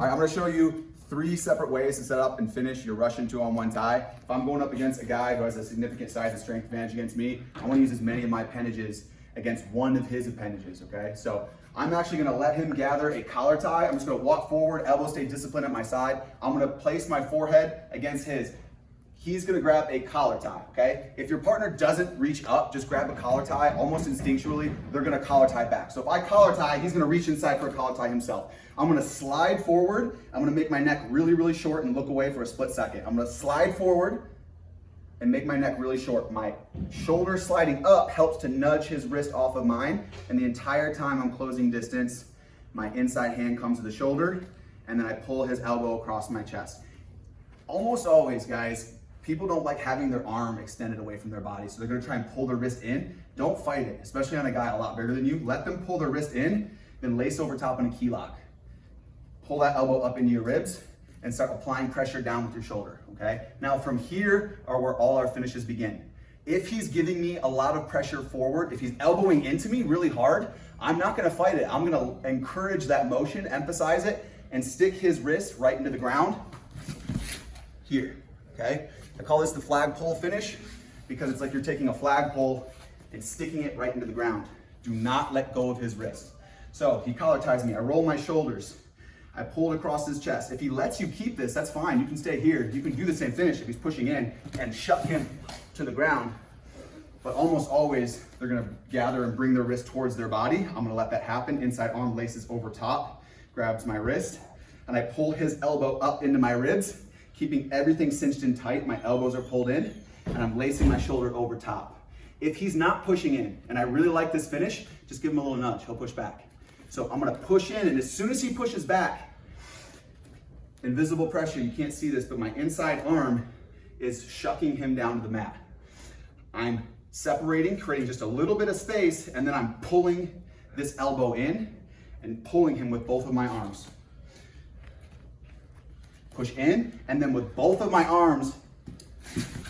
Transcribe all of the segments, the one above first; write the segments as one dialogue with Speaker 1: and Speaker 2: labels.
Speaker 1: right, I'm gonna show you 3 separate ways to set up and finish your Russian 2-on-1 tie. If I'm going up against a guy who has a significant size and strength advantage against me, I wanna use as many of my appendages against one of his appendages, okay? So I'm actually gonna let him gather a collar tie. I'm just gonna walk forward, elbows stay disciplined at my side. I'm gonna place my forehead against his. He's gonna grab a collar tie, okay? If your partner doesn't reach up, just grab a collar tie. Almost instinctually, they're gonna collar tie back. So if I collar tie, he's gonna reach inside for a collar tie himself. I'm gonna slide forward. I'm gonna make my neck really, really short and look away for a split second. I'm gonna slide forward and make my neck really short. My shoulder sliding up helps to nudge his wrist off of mine. And the entire time I'm closing distance, my inside hand comes to the shoulder and then I pull his elbow across my chest. Almost always, guys, people don't like having their arm extended away from their body, so they're gonna try and pull their wrist in. Don't fight it, especially on a guy a lot bigger than you. Let them pull their wrist in, then lace over top in a key lock. Pull that elbow up into your ribs and start applying pressure down with your shoulder, okay? Now from here are where all our finishes begin. If he's giving me a lot of pressure forward, if he's elbowing into me really hard, I'm not gonna fight it. I'm gonna encourage that motion, emphasize it, and stick his wrist right into the ground here, okay? I call this the flagpole finish because it's like you're taking a flagpole and sticking it right into the ground. Do not let go of his wrist. So he collar ties me, I roll my shoulders, I pull it across his chest. If he lets you keep this, that's fine. You can stay here. You can do the same finish if he's pushing in and shut him to the ground. But almost always, they're gonna gather and bring their wrist towards their body. I'm gonna let that happen. Inside arm laces over top, grabs my wrist, and I pull his elbow up into my ribs, keeping everything cinched in tight. My elbows are pulled in, and I'm lacing my shoulder over top. If he's not pushing in, and I really like this finish, just give him a little nudge, he'll push back. So I'm gonna push in, and as soon as he pushes back, invisible pressure, you can't see this, but my inside arm is shucking him down to the mat. I'm separating, creating just a little bit of space, and then I'm pulling this elbow in and pulling him with both of my arms. Push in, and then with both of my arms,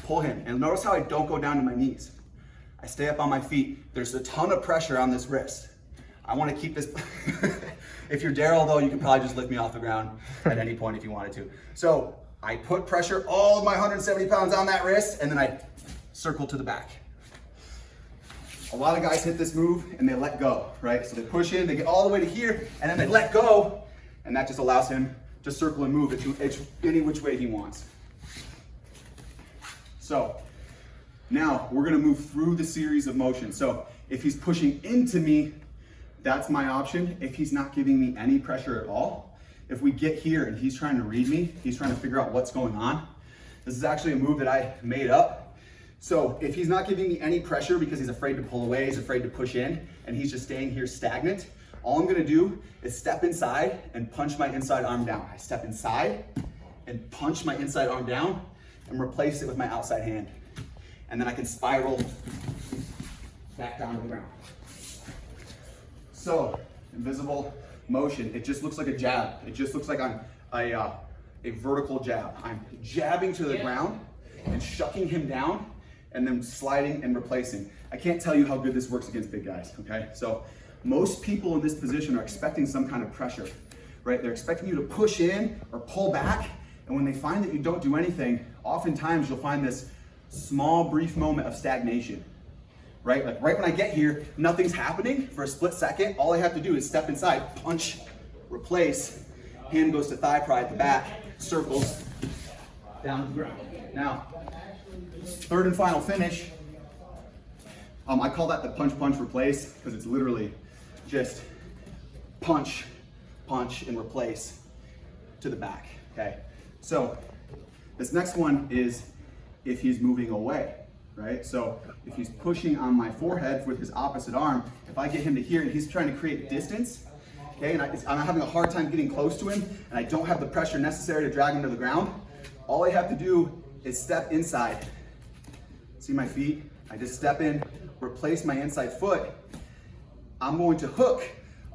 Speaker 1: pull him. And notice how I don't go down to my knees. I stay up on my feet. There's a ton of pressure on this wrist. I want to keep this. If you're Daryl, though, you can probably just lift me off the ground at any point if you wanted to. So I put pressure, all of my 170 pounds on that wrist, and then I circle to the back. A lot of guys hit this move and they let go, right? So they push in, they get all the way to here, and then they let go, and that just allows him to circle and move it any which way he wants. So now we're gonna move through the series of motions. So if he's pushing into me, that's my option. If he's not giving me any pressure at all, if we get here and he's trying to read me, he's trying to figure out what's going on, this is actually a move that I made up. So if he's not giving me any pressure because he's afraid to pull away, he's afraid to push in, and he's just staying here stagnant, all I'm gonna do is step inside and punch my inside arm down. I step inside and punch my inside arm down and replace it with my outside hand. And then I can spiral back down to the ground. So, invisible motion, it just looks like a jab. It just looks like I'm a vertical jab. I'm jabbing to the ground and shucking him down and then sliding and replacing. I can't tell you how good this works against big guys, okay? So, most people in this position are expecting some kind of pressure, right? They're expecting you to push in or pull back, and when they find that you don't do anything, oftentimes you'll find this small, brief moment of stagnation, right? Like right when I get here, nothing's happening for a split second. All I have to do is step inside, punch, replace, hand goes to thigh pry at the back, circles, down to the ground. Now, third and final finish, I call that the punch, punch, replace, because it's literally just punch, punch, and replace to the back, okay? So this next one is if he's moving away, right? So if he's pushing on my forehead with his opposite arm, if I get him to here and he's trying to create distance, okay, and I'm having a hard time getting close to him, and I don't have the pressure necessary to drag him to the ground, all I have to do is step inside. See my feet? I just step in, replace my inside foot. I'm going to hook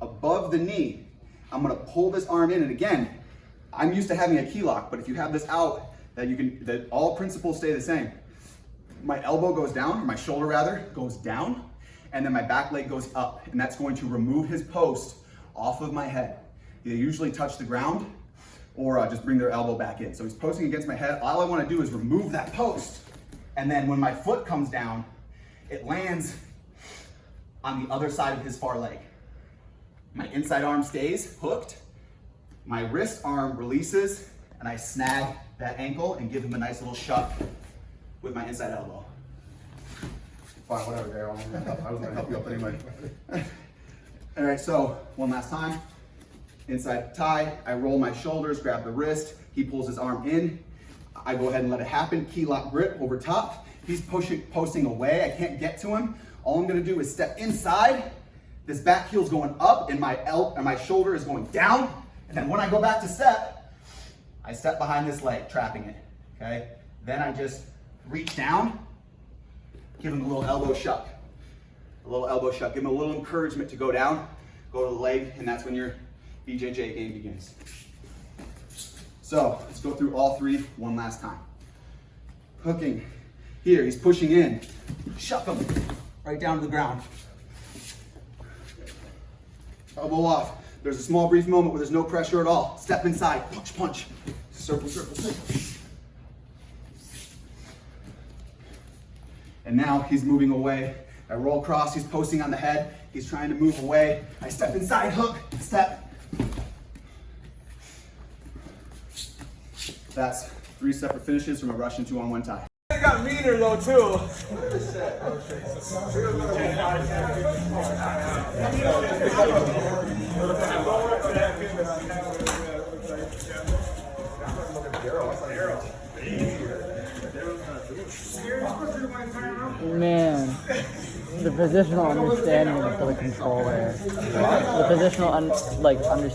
Speaker 1: above the knee. I'm gonna pull this arm in, and again, I'm used to having a key lock, but if you have this out, that all principles stay the same. My elbow goes down, or my shoulder rather, goes down, and then my back leg goes up, and that's going to remove his post off of my head. They usually touch the ground, or just bring their elbow back in. So he's posting against my head. All I want to do is remove that post. And then when my foot comes down, it lands on the other side of his far leg. My inside arm stays hooked. My wrist arm releases, and I snag that ankle and give him a nice little shove with my inside elbow.
Speaker 2: Fine, whatever, Daryl. I was gonna help you up anyway.
Speaker 1: All right, so one last time. Inside tie, I roll my shoulders, grab the wrist. He pulls his arm in. I go ahead and let it happen. Key lock grip over top. He's posting away. I can't get to him. All I'm gonna do is step inside. This back heel's going up and my shoulder is going down. And then when I go back to step, I step behind this leg, trapping it, okay? Then I just reach down, give him a little elbow shuck. A little elbow shuck, give him a little encouragement to go down, go to the leg, and that's when your BJJ game begins. So let's go through all three one last time. Hooking, here, he's pushing in. Shuck him right down to the ground. Elbow off. There's a small brief moment where there's no pressure at all. Step inside, punch, punch. Circle, circle, circle. And now he's moving away. I roll across, he's posting on the head. He's trying to move away. I step inside, hook, step. That's 3 separate finishes from a Russian 2-on-1 tie.
Speaker 3: It got meaner though too.
Speaker 4: Man, the positional understanding for the controller. The positional understanding.